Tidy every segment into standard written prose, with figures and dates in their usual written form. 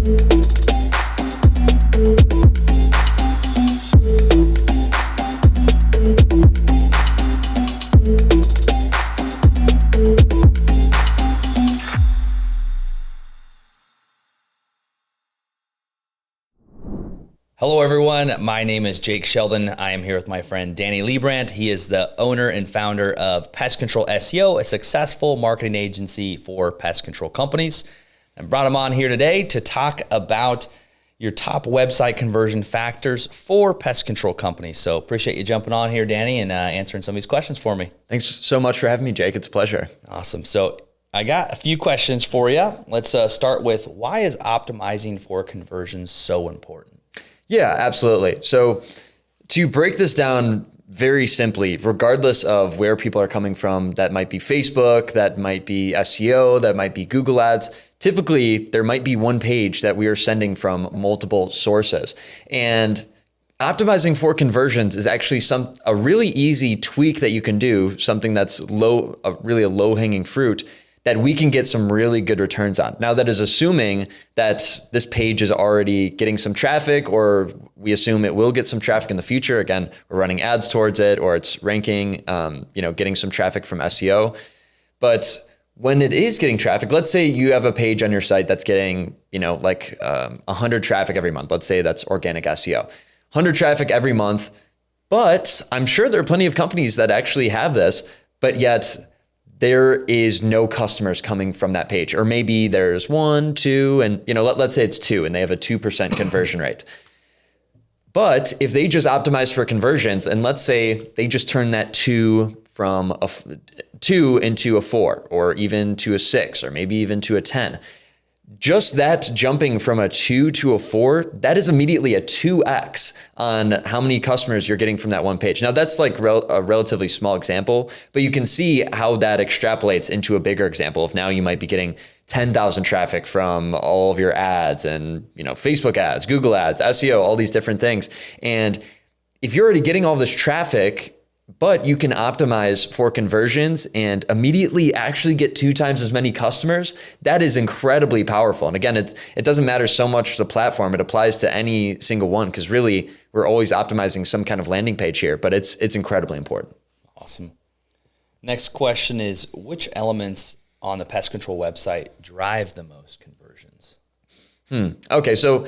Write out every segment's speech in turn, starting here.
Hello everyone, my name is Jake Sheldon. I am here with my friend Danny Leibrandt. He is the owner and founder of Pest Control SEO, a successful marketing agency for pest control companies. I brought him on here today to talk about your top website conversion factors for pest control companies. So appreciate you jumping on here, Danny, and answering some of these questions for me. Thanks so much for having me, Jake. It's a pleasure. Awesome. So I got a few questions for you. Let's start with, why is optimizing for conversions so important? Yeah, absolutely. So to break this down very simply, regardless of where people are coming from, that might be Facebook, that might be SEO, that might be Google Ads. Typically, there might be one page that we are sending from multiple sources. And optimizing for conversions is actually a really easy tweak that you can do, something that's really a low-hanging fruit that we can get some really good returns on. Now, that is assuming that this page is already getting some traffic, or we assume it will get some traffic in the future. Again, we're running ads towards it, or it's ranking, getting some traffic from SEO. But when it is getting traffic, let's say you have a page on your site that's getting, 100 traffic every month. Let's say that's organic SEO, 100 traffic every month. But I'm sure there are plenty of companies that actually have this, but yet there is no customers coming from that page. Or maybe there's 1, 2, and let's say it's 2 and they have a 2% conversion rate. But if they just optimize for conversions, and let's say they just turn that 2 from a 2 into a 4, or even to a 6, or maybe even to a 10, just that jumping from a 2 to a 4, that is immediately a 2x on how many customers you're getting from that one page. Now, that's like a relatively small example, but you can see how that extrapolates into a bigger example of now you might be getting 10,000 traffic from all of your ads and, Facebook ads, Google ads, SEO, all these different things. And if you're already getting all this traffic, but you can optimize for conversions and immediately actually get 2 times as many customers, that is incredibly powerful. And again, it doesn't matter so much the platform, it applies to any single one, because really we're always optimizing some kind of landing page here, but it's incredibly important. Awesome. Next question is, which elements on the pest control website drive the most conversions? Okay, so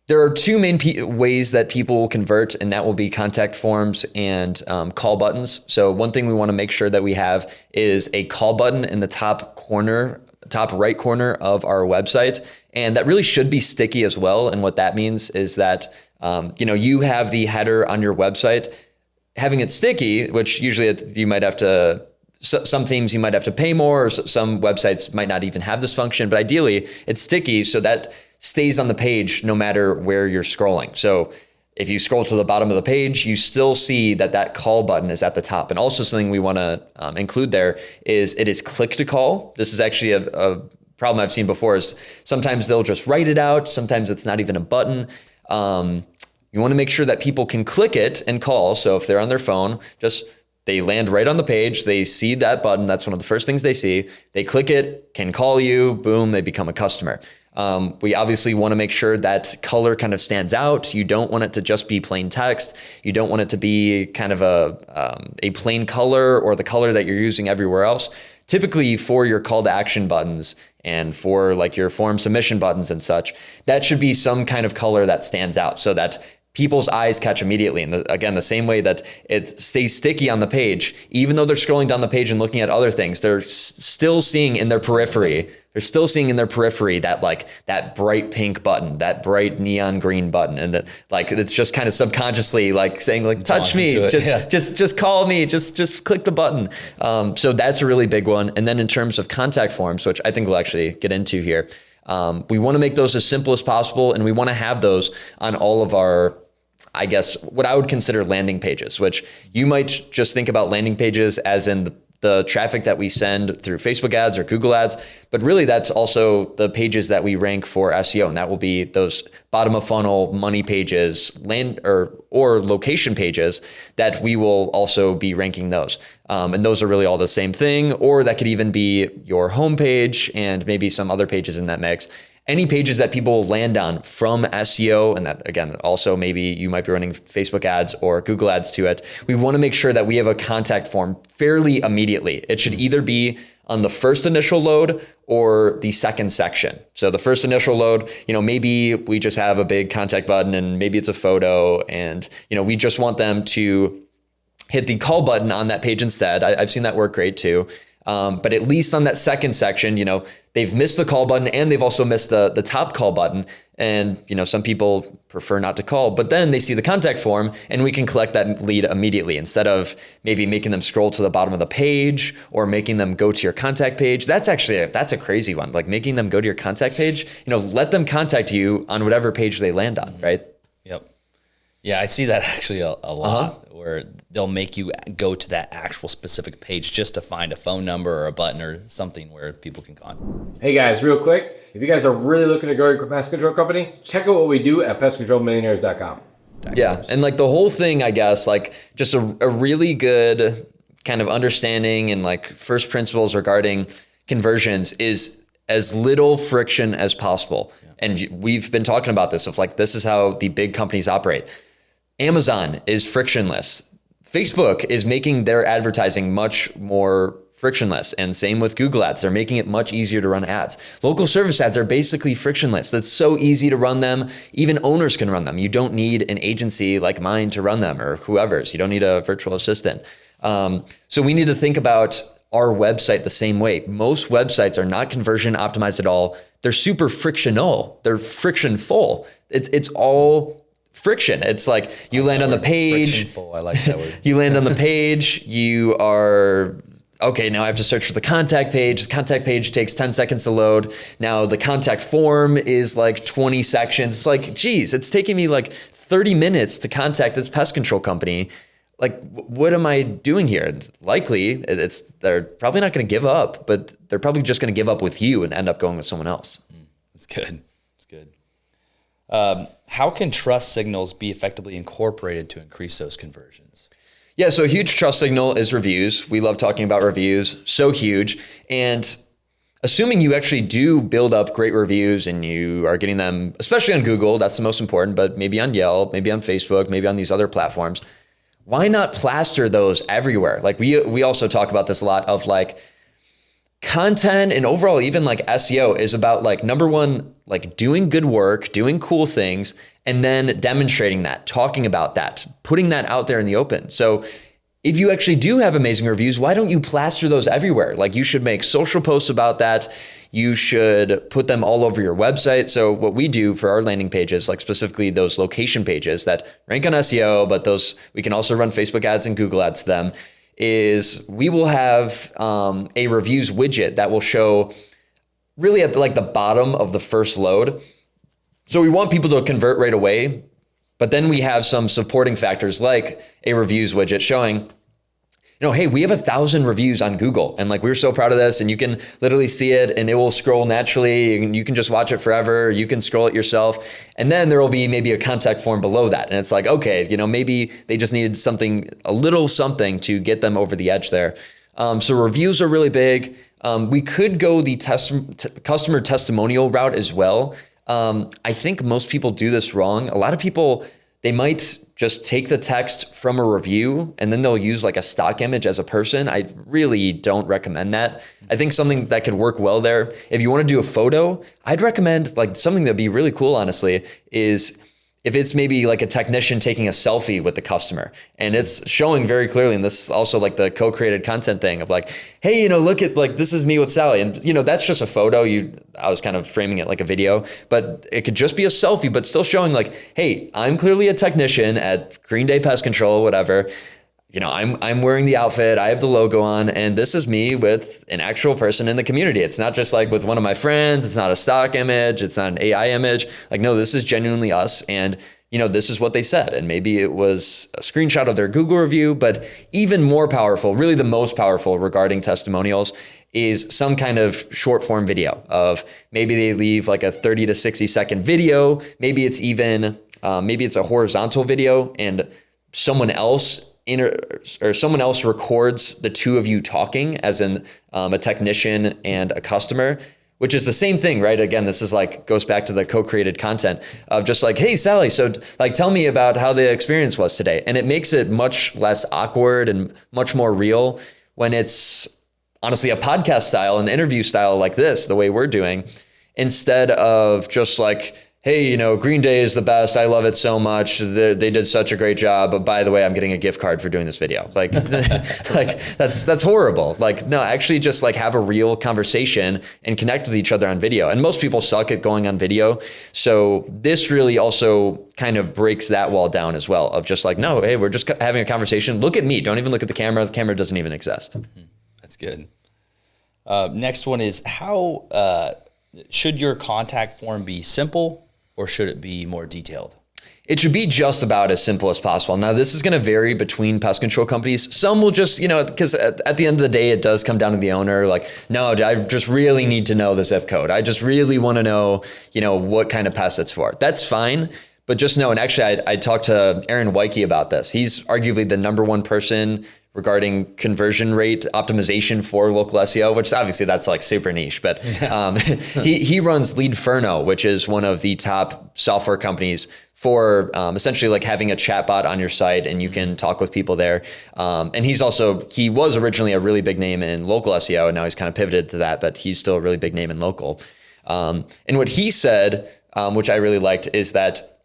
there are 2 main ways that people will convert, and that will be contact forms and call buttons. So one thing we want to make sure that we have is a call button in the top right corner of our website. And that really should be sticky as well. And what that means is that, you have the header on your website. Having it sticky, which usually you might have to, some themes you might have to pay more, or some websites might not even have this function, but ideally it's sticky so that stays on the page no matter where you're scrolling. So if you scroll to the bottom of the page, you still see that call button is at the top. And also something we want to include there is it is click to call. This is actually a problem I've seen before, is sometimes they'll just write it out. Sometimes it's not even a button. You want to make sure that people can click it and call. So if they're on their phone, they land right on the page, they see that button, that's one of the first things they see, they click it, can call you, boom, they become a customer. We obviously want to make sure that color kind of stands out. You don't want it to just be plain text. You don't want it to be kind of a plain color or the color that you're using everywhere else. Typically for your call to action buttons and for like your form submission buttons and such, that should be some kind of color that stands out so that people's eyes catch immediately. And again, the same way that it stays sticky on the page, even though they're scrolling down the page and looking at other things, they're still seeing in their periphery. They're still seeing in their periphery that bright pink button, that bright neon green button. And that it's just kind of subconsciously saying touch me, just call me, just click the button. So that's a really big one. And then in terms of contact forms, which I think we'll actually get into here, we want to make those as simple as possible. And we want to have those on all of our, I guess, what I would consider landing pages, which you might just think about landing pages as in the traffic that we send through Facebook ads or Google ads, but really that's also the pages that we rank for SEO. And that will be those bottom of funnel money pages, land or location pages that we will also be ranking those. And those are really all the same thing, or that could even be your homepage and maybe some other pages in that mix. any pages that people land on from SEO, and that again, also maybe you might be running Facebook ads or Google ads to it, we want to make sure that we have a contact form fairly immediately. It should either be on the first initial load or the second section. So the first initial load, maybe we just have a big contact button and maybe it's a photo, and we just want them to hit the call button on that page instead. I've seen that work great too. But at least on that second section, they've missed the call button and they've also missed the top call button. And, some people prefer not to call, but then they see the contact form and we can collect that lead immediately instead of maybe making them scroll to the bottom of the page or making them go to your contact page. That's a crazy one. Like making them go to your contact page, let them contact you on whatever page they land on, right? Yep. Yeah, I see that actually a lot where they'll make you go to that actual specific page just to find a phone number or a button or something where people can contact. Hey guys, real quick, if you guys are really looking to grow your pest control company, check out what we do at pestcontrolmillionaires.com. Yeah, and like the whole thing, I guess, like just a really good kind of understanding and like first principles regarding conversions is as little friction as possible. Yeah. And we've been talking about this of like, this is how the big companies operate. Amazon is frictionless. Facebook is making their advertising much more frictionless. And same with Google ads. They're making it much easier to run ads. Local service ads are basically frictionless. That's so easy to run them. Even owners can run them. You don't need an agency like mine to run them or whoever's. You don't need a virtual assistant. So we need to think about our website the same way. Most websites are not conversion optimized at all. They're super frictional. They're frictionful. It's all friction. It's like you land on the page. Frictionful. I like that word. You land on the page. You are, okay, now I have to search for the contact page. The contact page takes 10 seconds to load. Now the contact form is like 20 sections. It's like, geez, it's taking me like 30 minutes to contact this pest control company. Like, what am I doing here? It's likely they're probably not going to give up, but they're probably just going to give up with you and end up going with someone else. That's good. That's good. How can trust signals be effectively incorporated to increase those conversions? Yeah, so a huge trust signal is reviews. We love talking about reviews, so huge. And assuming you actually do build up great reviews and you are getting them, especially on Google, that's the most important, but maybe on Yelp, maybe on Facebook, maybe on these other platforms, why not plaster those everywhere? Like we also talk about this a lot of like content and overall even like SEO is about like number one, like doing good work, doing cool things, and then demonstrating that, talking about that, putting that out there in the open. So if you actually do have amazing reviews, why don't you plaster those everywhere? Like you should make social posts about that. You should put them all over your website. So what we do for our landing pages, like specifically those location pages that rank on SEO, but those we can also run Facebook ads and Google ads to them, is we will have a reviews widget that will show really at like the bottom of the first load. So we want people to convert right away, but then we have some supporting factors like a reviews widget showing, hey, we have 1,000 reviews on Google and like, we're so proud of this, and you can literally see it and it will scroll naturally and you can just watch it forever. You can scroll it yourself. And then there will be maybe a contact form below that. And it's like, okay, maybe they just needed a little something to get them over the edge there. So reviews are really big. We could go the customer testimonial route as well. I think most people do this wrong. A lot of people, they might just take the text from a review and then they'll use like a stock image as a person. I really don't recommend that. I think something that could work well there, if you want to do a photo, I'd recommend like something that'd be really cool, honestly, is if it's maybe like a technician taking a selfie with the customer and it's showing very clearly, and this is also like the co-created content thing of like, hey, look at like, this is me with Sally. And that's just a photo. I was kind of framing it like a video, but it could just be a selfie, but still showing like, hey, I'm clearly a technician at Green Day Pest Control, whatever. I'm wearing the outfit, I have the logo on, and this is me with an actual person in the community. It's not just like with one of my friends. It's not a stock image. It's not an AI image. Like, no, this is genuinely us. And, this is what they said. And maybe it was a screenshot of their Google review, but even more powerful, really the most powerful regarding testimonials is some kind of short form video of maybe they leave like a 30 to 60 second video. Maybe it's even, maybe it's a horizontal video and someone else records the two of you talking, as in a technician and a customer. which is the same thing, right? Again, this is like, goes back to the co-created content of just like, hey, Sally, so like, tell me about how the experience was today. And it makes it much less awkward and much more real when it's honestly a podcast style, an interview style like this, the way we're doing, instead of just like, hey, Green Day is the best. I love it so much. They did such a great job. But by the way, I'm getting a gift card for doing this video. Like, like that's horrible. Like, no, actually just like have a real conversation and connect with each other on video. And most people suck at going on video. So this really also kind of breaks that wall down as well of just like, no, hey, we're just having a conversation. Look at me. Don't even look at the camera. The camera doesn't even exist. That's good. Next one is how should your contact form be simple or should it be more detailed? It should be just about as simple as possible. Now, this is going to vary between pest control companies. Some will just, because at the end of the day, it does come down to the owner. Like, no, I just really need to know the zip code. I just really want to know, what kind of pest it's for. That's fine. But just know, and actually, I talked to Aaron Weike about this. He's arguably the number one person regarding conversion rate optimization for local SEO, which obviously that's like super niche, but he runs Leibrandt, which is one of the top software companies for essentially like having a chatbot on your site and you can talk with people there. And he was originally a really big name in local SEO and now he's kind of pivoted to that, but he's still a really big name in local. And what he said, which I really liked, is that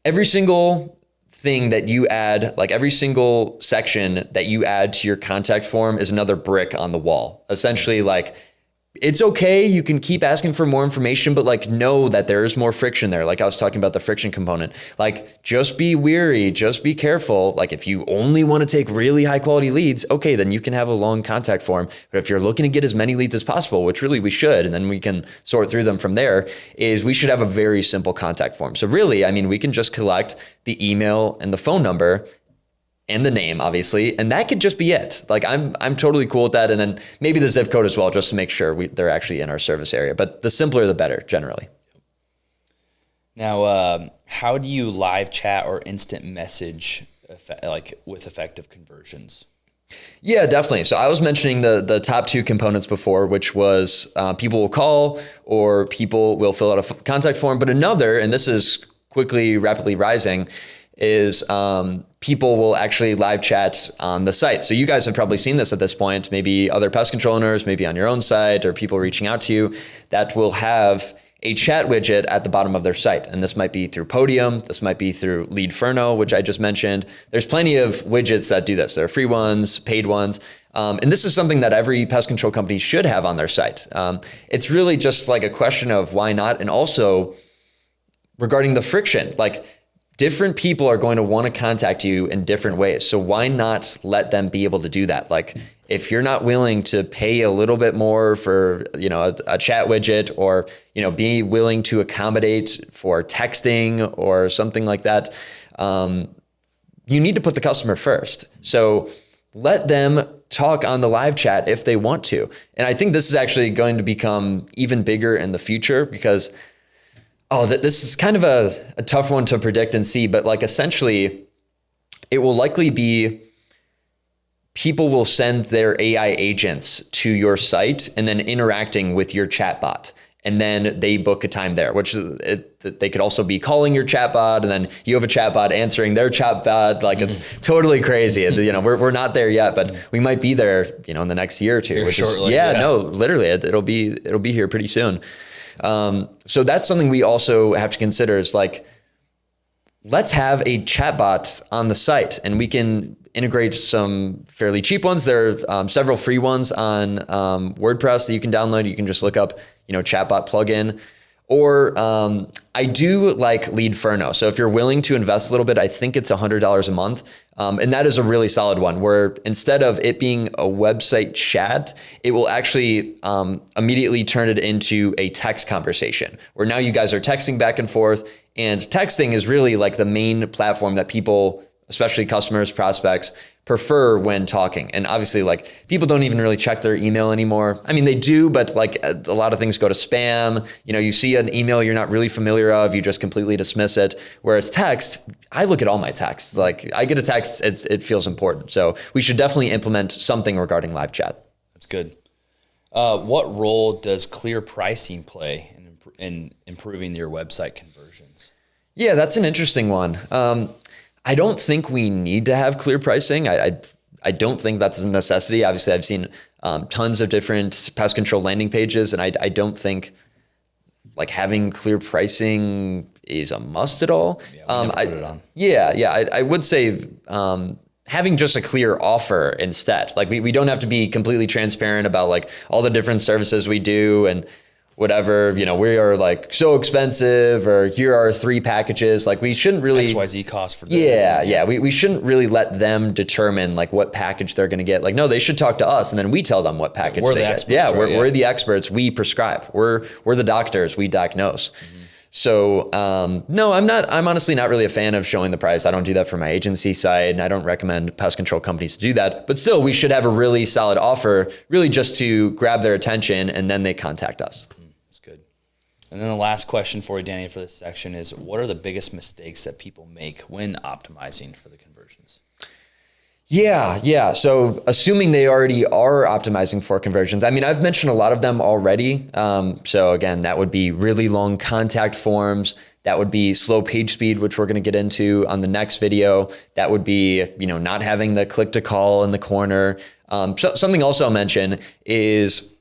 every single thing that you add, like every single section that you add to your contact form is another brick on the wall. Essentially, like, it's okay, you can keep asking for more information, but like know that there is more friction there. Like I was talking about the friction component. Like just be wary, just be careful. Like if you only want to take really high quality leads, okay, then you can have a long contact form. But if you're looking to get as many leads as possible, which really we should, and then we can sort through them from there, is we should have a very simple contact form. So really, we can just collect the email and the phone number and the name, obviously, and that could just be it. Like I'm totally cool with that, and then maybe the zip code as well, just to make sure they're actually in our service area. But the simpler, the better, generally. Now, how do you live chat or instant message with effective conversions? Yeah, definitely. So I was mentioning the top two components before, which was people will call or people will fill out a contact form. But another, and this is rapidly rising, is people will actually live chat on the site. So you guys have probably seen this at this point, maybe other pest control owners, maybe on your own site or people reaching out to you that will have a chat widget at the bottom of their site. And this might be through Podium. This might be through Leibrandt, which I just mentioned. There's plenty of widgets that do this. There are free ones, paid ones. And this is something that every pest control company should have on their site. It's really just like a question of why not? And also regarding the friction, like different people are going to want to contact you in different ways. So why not let them be able to do that? Like if you're not willing to pay a little bit more for, a chat widget or, be willing to accommodate for texting or something like that, you need to put the customer first. So let them talk on the live chat if they want to. And I think this is actually going to become even bigger in the future because this is kind of a tough one to predict and see, but like essentially it will likely be people will send their AI agents to your site and then interacting with your chatbot. And then they book a time there, which they could also be calling your chatbot and then you have a chatbot answering their chatbot. Like it's totally crazy. We're not there yet, but we might be there, in the next year or two. Literally it'll be here pretty soon. So that's something we also have to consider is like, let's have a chatbot on the site and we can integrate some fairly cheap ones. There are several free ones on WordPress that you can download. You can just look up, chatbot plugin. Or I do like Leibrandt. So if you're willing to invest a little bit, I think it's $100 a month. And that is a really solid one where instead of it being a website chat, it will actually immediately turn it into a text conversation where now you guys are texting back and forth. And texting is really like the main platform that people, especially customers, prospects, prefer when talking. And obviously like people don't even really check their email anymore. They do, but like a lot of things go to spam. You see an email you're not really familiar of, you just completely dismiss it. Whereas text, I look at all my texts. Like I get a text, it feels important. So we should definitely implement something regarding live chat. That's good. What role does clear pricing play in improving your website conversions? Yeah, that's an interesting one. I don't think we need to have clear pricing. I don't think that's a necessity. Obviously, I've seen tons of different pest control landing pages, and I don't think like having clear pricing is a must at all. Yeah, we never put it on. I would say having just a clear offer instead. Like we don't have to be completely transparent about like all the different services we do and whatever, we are like so expensive, or here are 3 packages. Like we shouldn't really XYZ cost for this. We shouldn't really let them determine like what package they're going to get. Like, no, they should talk to us and then we tell them what package we're they the get. experts, Yeah, right? we're the experts. We prescribe. We're the doctors. We diagnose. Mm-hmm. So, no, I'm honestly not really a fan of showing the price. I don't do that for my agency side, and I don't recommend pest control companies to do that. But still, we should have a really solid offer, really just to grab their attention, and then they contact us. That's good. And then the last question for you, Danny, for this section is, what are the biggest mistakes that people make when optimizing for the conversions? Yeah. So assuming they already are optimizing for conversions, I mean, I've mentioned a lot of them already. So again, that would be really long contact forms. That would be slow page speed, which we're going to get into on the next video. That would be, not having the click to call in the corner. So something else I'll mention is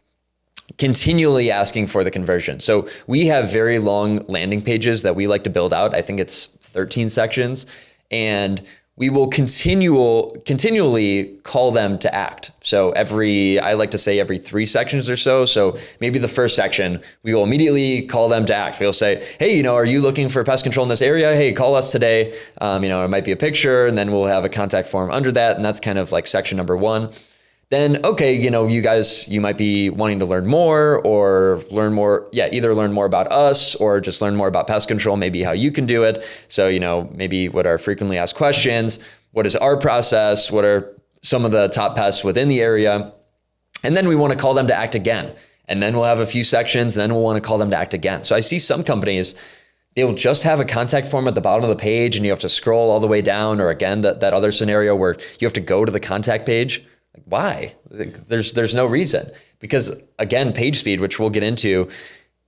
continually asking for the conversion. So we have very long landing pages that we like to build out. I think it's 13 sections, and we will continually call them to act. So I like to say every 3 sections or so. So maybe the first section, we will immediately call them to act. We'll say, hey, are you looking for pest control in this area? Hey, call us today. It might be a picture, and then we'll have a contact form under that. And that's kind of like section number 1. Then, okay, you might be wanting to learn more or learn more. Yeah, either learn more about us or just learn more about pest control, maybe how you can do it. So, maybe what are frequently asked questions? What is our process? What are some of the top pests within the area? And then we want to call them to act again. And then we'll have a few sections, and then we'll want to call them to act again. So I see some companies, they'll just have a contact form at the bottom of the page and you have to scroll all the way down, or again, that other scenario where you have to go to the contact page. Like, why? There's no reason. Because again, page speed, which we'll get into,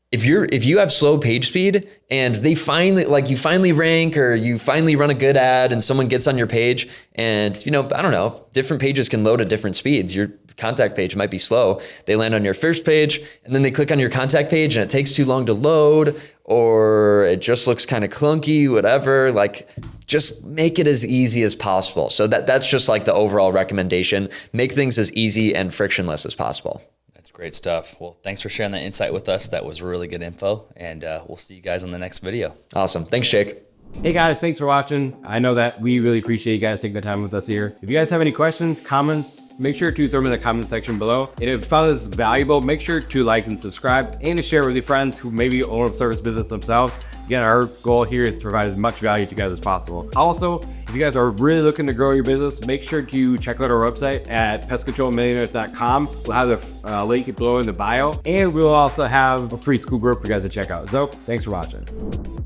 if you have slow page speed and you finally rank, or you finally run a good ad and someone gets on your page, and I don't know, different pages can load at different speeds. Your contact page might be slow. They land on your first page and then they click on your contact page and it takes too long to load, or it just looks kind of clunky, whatever. Like, just make it as easy as possible. So that's just like the overall recommendation. Make things as easy and frictionless as possible. That's great stuff. Well, thanks for sharing that insight with us. That was really good info, and we'll see you guys on the next video. Awesome. Thanks, Jake. Hey guys, thanks for watching. I know that we really appreciate you guys taking the time with us here. If you guys have any questions, comments, make sure to throw them in the comment section below. And if you found this valuable, make sure to like and subscribe, and to share with your friends who maybe own a service business themselves. Again, our goal here is to provide as much value to you guys as possible. Also, if you guys are really looking to grow your business, make sure to check out our website at pestcontrolmillionaires.com. We'll have the link below in the bio, and we'll also have a free school group for you guys to check out. So thanks for watching.